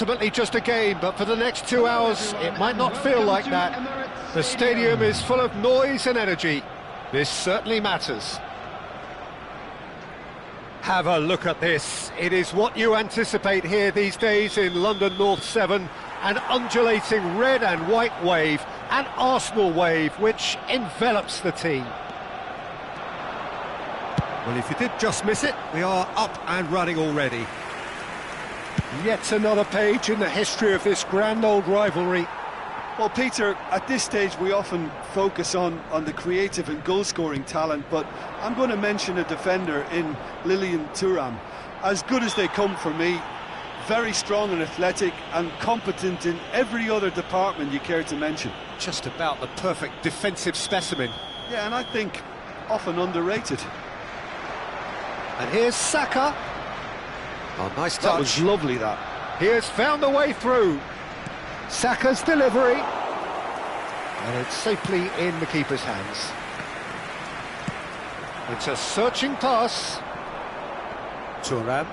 Ultimately just a game, but for the next 2 hours it might not feel like that. The stadium is full of noise and energy. This certainly matters. Have a look at this. It is what you anticipate here these days in London North 7. An undulating red and white wave, an Arsenal wave which envelops the team. Well, if you did just miss it, we are up and running already. Yet another page in the history of this grand old rivalry. Well, Peter, at this stage we often focus on the creative and goal-scoring talent, but I'm going to mention a defender in Lilian Thuram. As good as they come for me, very strong and athletic and competent in every other department you care to mention. Just about the perfect defensive specimen. Yeah, and I think often underrated. And here's Saka. Oh, nice touch. That was lovely, that. He has found a way through. Saka's delivery. And it's safely in the keeper's hands. It's a searching pass. Thuram.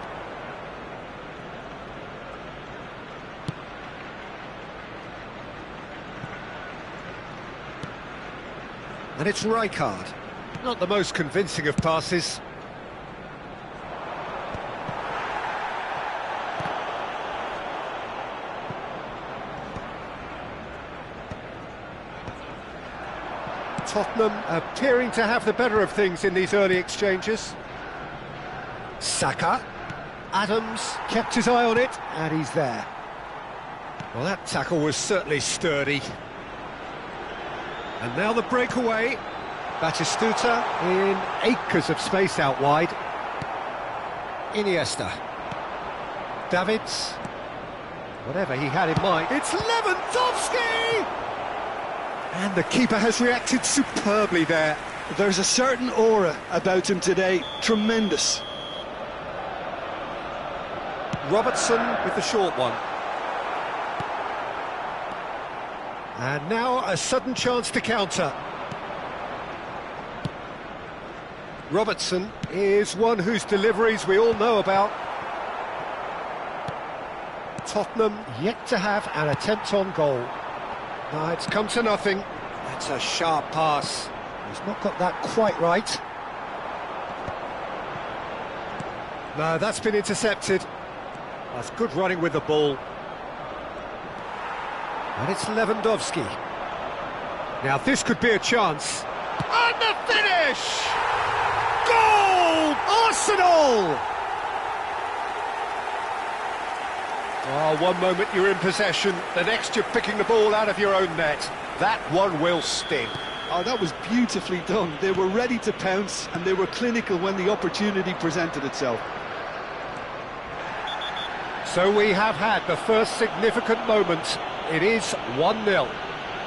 And it's Rijkaard. Not the most convincing of passes. Tottenham appearing to have the better of things in these early exchanges. Saka. Adams kept his eye on it, and he's there. Well, that tackle was certainly sturdy. And now the breakaway. Batistuta in acres of space out wide. Iniesta. Davids. Whatever he had in mind. It's Lewandowski! And the keeper has reacted superbly there. There's a certain aura about him today. Tremendous. Robertson with the short one. And now a sudden chance to counter. Robertson is one whose deliveries we all know about. Tottenham yet to have an attempt on goal. No, it's come to nothing. That's a sharp pass. He's not got that quite right. No, that's been intercepted. That's good running with the ball. And it's Lewandowski. Now this could be a chance. And the finish! Goal! Arsenal! Oh, one moment you're in possession, the next you're picking the ball out of your own net. That one will sting. Oh, that was beautifully done. They were ready to pounce and they were clinical when the opportunity presented itself. So we have had the first significant moment. It is 1-0.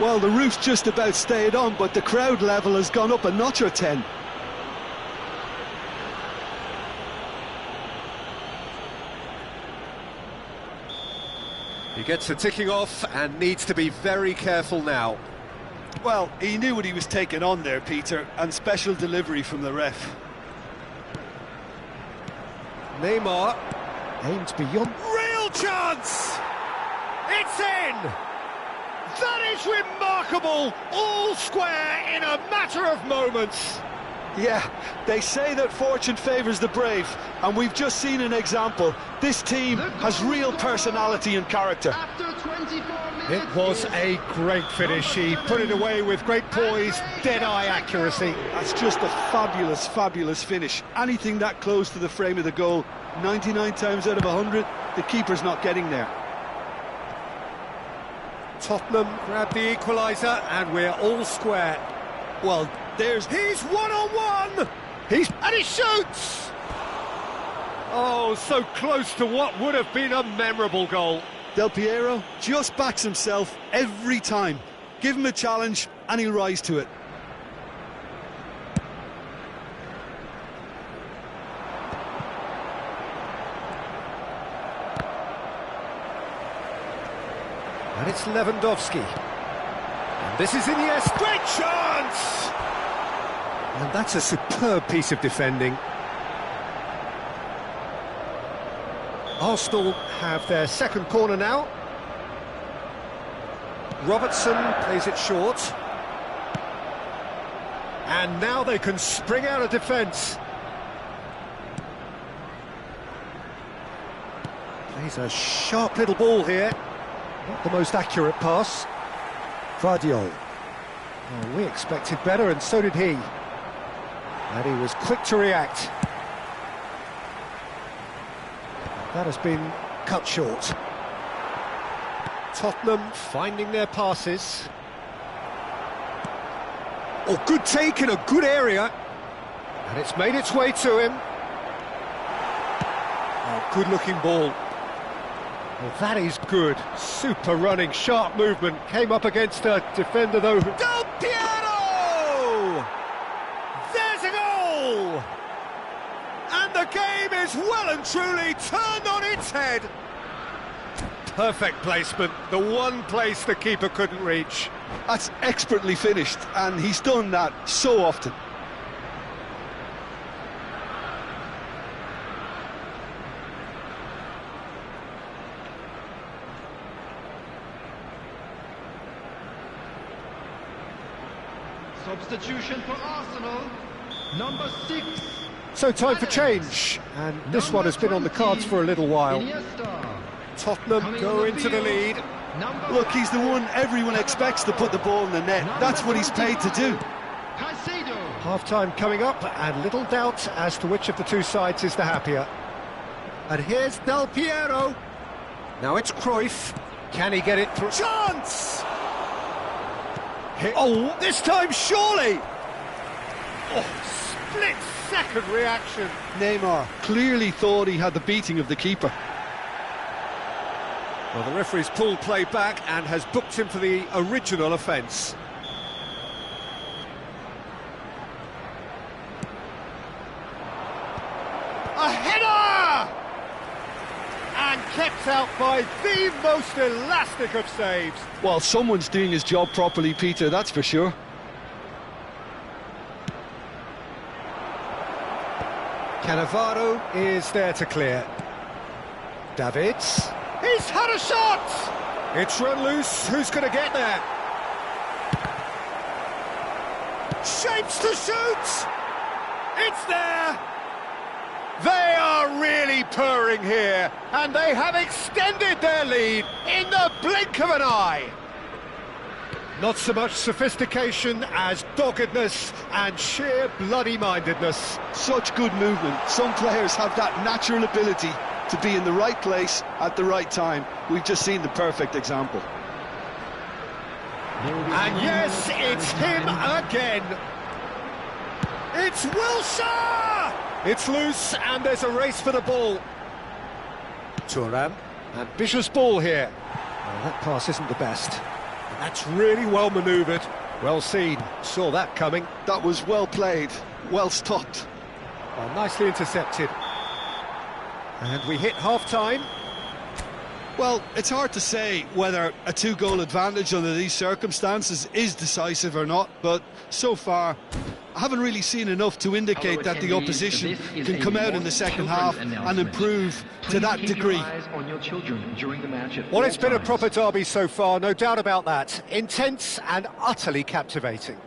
Well, the roof's just about stayed on, but the crowd level has gone up a notch or 10. He gets the ticking off and needs to be very careful now. Well, he knew what he was taking on there, Peter, and special delivery from the ref. Neymar aims beyond. Real chance! It's in! That is remarkable! All square in a matter of moments. Yeah, they say that fortune favours the brave, and we've just seen an example. This team has real personality and character. It was a great finish. He put it away with great poise, dead-eye accuracy. That's just a fabulous, fabulous finish. Anything that close to the frame of the goal, 99 times out of 100, the keeper's not getting there. Tottenham grab the equaliser, and we're all square. Well, He's one-on-one! And he shoots! Oh, so close to what would have been a memorable goal. Del Piero just backs himself every time. Give him a challenge and he'll rise to it. And it's Lewandowski. And this is Iniesta. Great chance! And that's a superb piece of defending. Arsenal have their second corner now. Robertson plays it short. And now they can spring out of defence. Plays a sharp little ball here. Not the most accurate pass. Vardiol. Oh, we expected better, and so did he. And he was quick to react. That has been cut short. Tottenham finding their passes. Oh, good take in a good area. And it's made its way to him. Oh, good-looking ball. Well, that is good. Super running, sharp movement. Came up against a defender, though. Del Piero! There's a goal! And the game is well and truly turned on its head. Perfect placement, the one place the keeper couldn't reach. That's expertly finished, and he's done that so often. Substitution for Arsenal, number 6. So time for change, and this one has been on the cards for a little while. Tottenham go into the lead. Look, he's the one everyone expects to put the ball in the net. That's what he's paid to do. Half-time coming up, and little doubt as to which of the two sides is the happier. And here's Del Piero. Now it's Cruyff. Can he get it through? Chance! Oh, this time surely! Oh, split-second reaction. Neymar clearly thought he had the beating of the keeper. Well, the referee's pulled play back and has booked him for the original offence. A header! And kept out by the most elastic of saves. Well, someone's doing his job properly, Peter, that's for sure. Cannavaro is there to clear. Davids. He's had a shot! It's run loose. Who's going to get there? Shapes to shoot! It's there! They are really purring here, and they have extended their lead in the blink of an eye. Not so much sophistication as doggedness and sheer bloody-mindedness. Such good movement. Some players have that natural ability to be in the right place at the right time. We've just seen the perfect example. And yes, it's him again. It's Wilshere! It's loose, and there's a race for the ball. Thuram, ambitious ball here. Well, that pass isn't the best. And that's really well manoeuvred. Well seen, saw that coming. That was well played, well stopped. Well, nicely intercepted. And we hit half-time. Well, it's hard to say whether a two-goal advantage under these circumstances is decisive or not, but so far I haven't really seen enough to indicate that the opposition can come out in the second half and improve to that degree. Well, it's been a proper derby so far, no doubt about that. Intense and utterly captivating.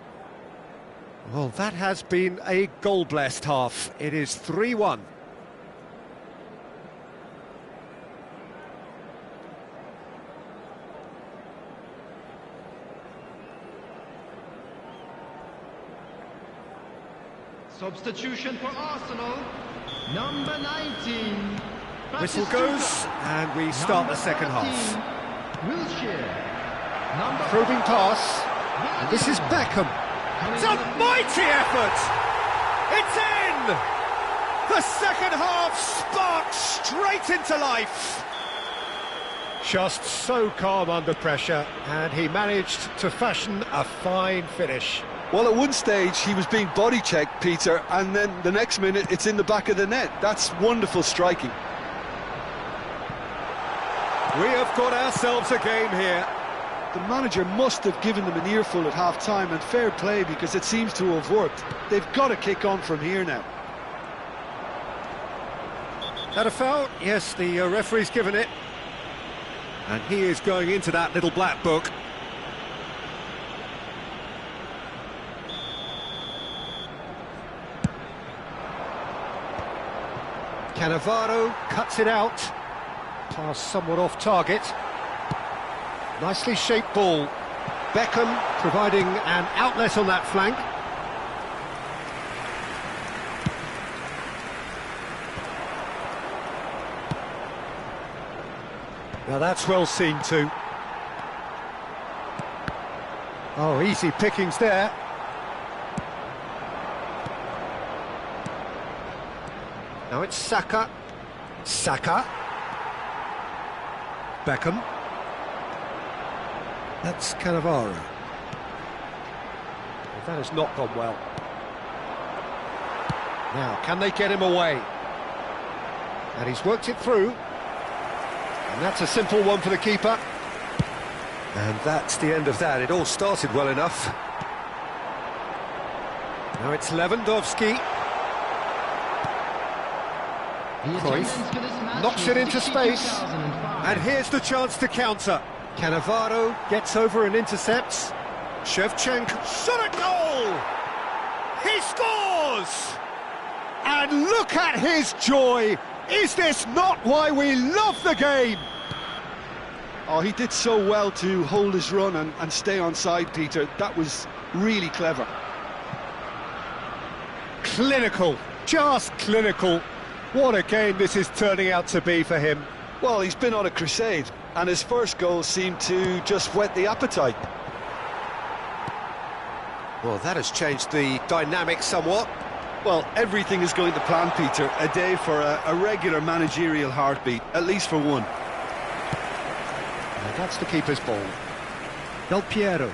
Well, that has been a goal-blessed half. It is 3-1. Substitution for Arsenal, number 19. Whistle goes, and we start the second half. Wilshere. Probing pass, and this is Beckham. It's a mighty effort! It's in! The second half sparks straight into life. Just so calm under pressure, and he managed to fashion a fine finish. Well, at one stage he was being body-checked, Peter, and then the next minute it's in the back of the net. That's wonderful striking. We have got ourselves a game here. The manager must have given them an earful at half-time, and fair play, because it seems to have worked. They've got to kick on from here now. That a foul? Yes, the referee's given it. And he is going into that little black book. Cannavaro cuts it out. Pass somewhat off target. Nicely shaped ball. Beckham providing an outlet on that flank. Now that's well seen too. Oh, easy pickings there. Now it's Saka. Saka. Beckham. That's Cannavaro. Well, that has not gone well. Now, can they get him away? And he's worked it through. And that's a simple one for the keeper. And that's the end of that. It all started well enough. Now it's Lewandowski. Cruyff knocks it into space. And here's the chance to counter. Cannavaro gets over and intercepts. Shevchenko shot at goal! He scores! And look at his joy! Is this not why we love the game? Oh, he did so well to hold his run and stay on side, Peter. That was really clever. Clinical, just clinical. What a game this is turning out to be for him. Well, he's been on a crusade, and his first goal seemed to just whet the appetite. Well, that has changed the dynamic somewhat. Well, everything is going to plan, Peter. A day for a regular managerial heartbeat, at least for one. And that's the keeper's ball. Del Piero.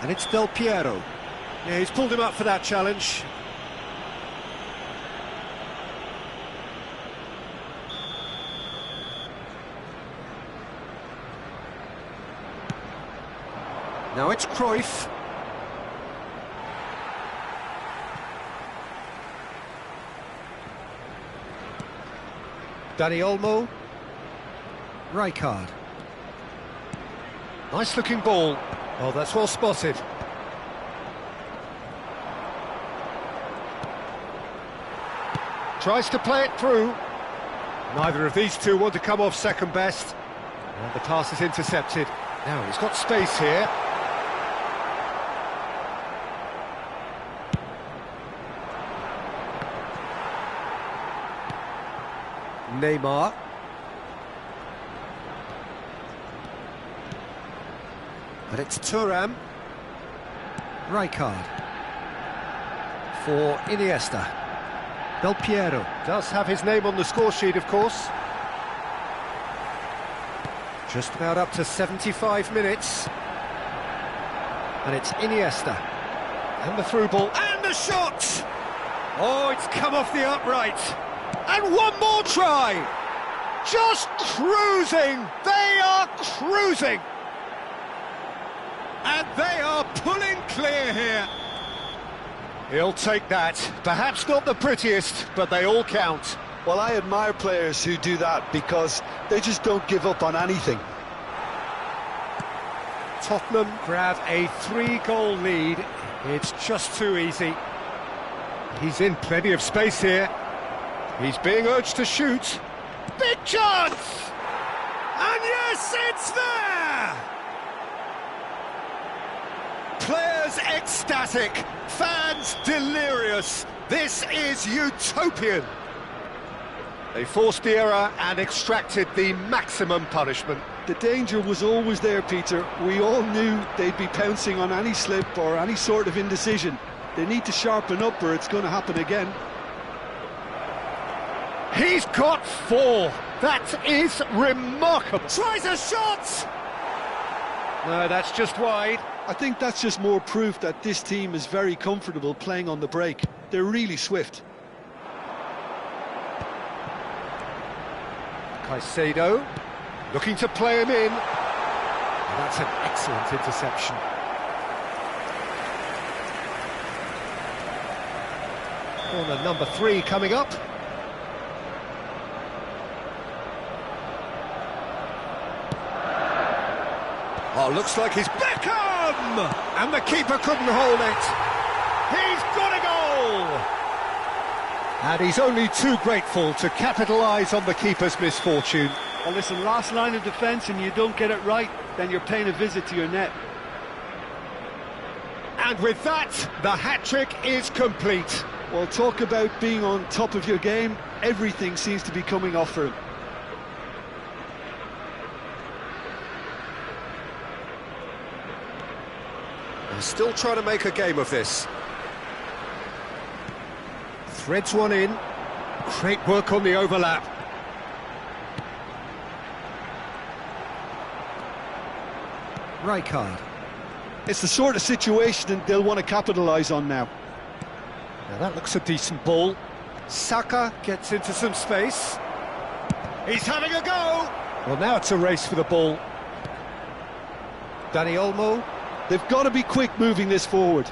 And it's Del Piero. Yeah, he's pulled him up for that challenge. Now it's Cruyff. Dani Olmo. Rijkaard. Nice looking ball. Oh, that's well spotted. Tries to play it through. Neither of these two want to come off second best. And the pass is intercepted. Now he's got space here. Neymar. And it's Thuram. Rijkaard. For Iniesta. Del Piero does have his name on the score sheet, of course. Just about up to 75 minutes. And it's Iniesta. And the through ball. And the shot! Oh, it's come off the upright. And one more try! Just cruising! They are cruising! And they are pulling clear here. He'll take that. Perhaps not the prettiest, but they all count. Well, I admire players who do that because they just don't give up on anything. Tottenham grab a 3-goal lead. It's just too easy. He's in plenty of space here. He's being urged to shoot. Big chance! And yes, it's there! Players ecstatic, fans delirious. This is utopian. They forced the error and extracted the maximum punishment. The danger was always there, Peter. We all knew they'd be pouncing on any slip or any sort of indecision. They need to sharpen up or it's going to happen again. He's got 4. That is remarkable. Tries a shot! No, that's just wide. I think that's just more proof that this team is very comfortable playing on the break. They're really swift. Caicedo looking to play him in. And that's an excellent interception. Corner number 3 coming up. Oh, looks like he's Beckham! And the keeper couldn't hold it. He's got a goal! And he's only too grateful to capitalise on the keeper's misfortune. Well, listen, last line of defence and you don't get it right, then you're paying a visit to your net. And with that, the hat-trick is complete. Well, talk about being on top of your game. Everything seems to be coming off for him. They're still trying to make a game of this. Threads one in. Great work on the overlap. Rijkaard. It's the sort of situation that they'll want to capitalise on now. Now that looks a decent ball. Saka gets into some space. He's having a go! Well, now it's a race for the ball. Dani Olmo. They've got to be quick moving this forward.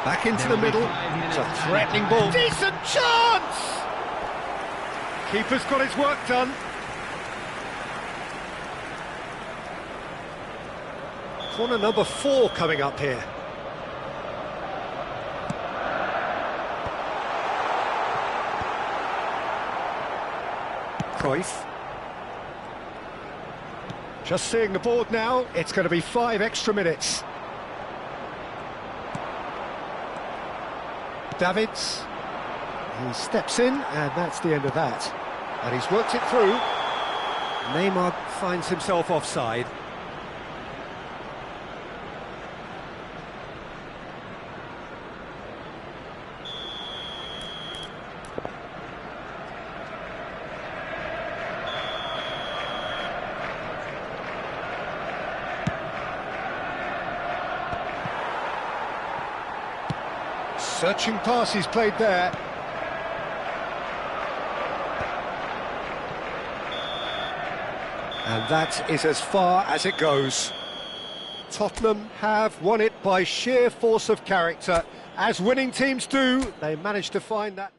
Back into the middle. It's a threatening ball. Decent chance! Keeper's got his work done. Corner number 4 coming up here. Cruyff. Just seeing the board now, it's going to be 5 extra minutes. Davids. He steps in, and that's the end of that. And he's worked it through. Neymar finds himself offside. Searching pass he's played there. And that is as far as it goes. Tottenham have won it by sheer force of character. As winning teams do, they managed to find that...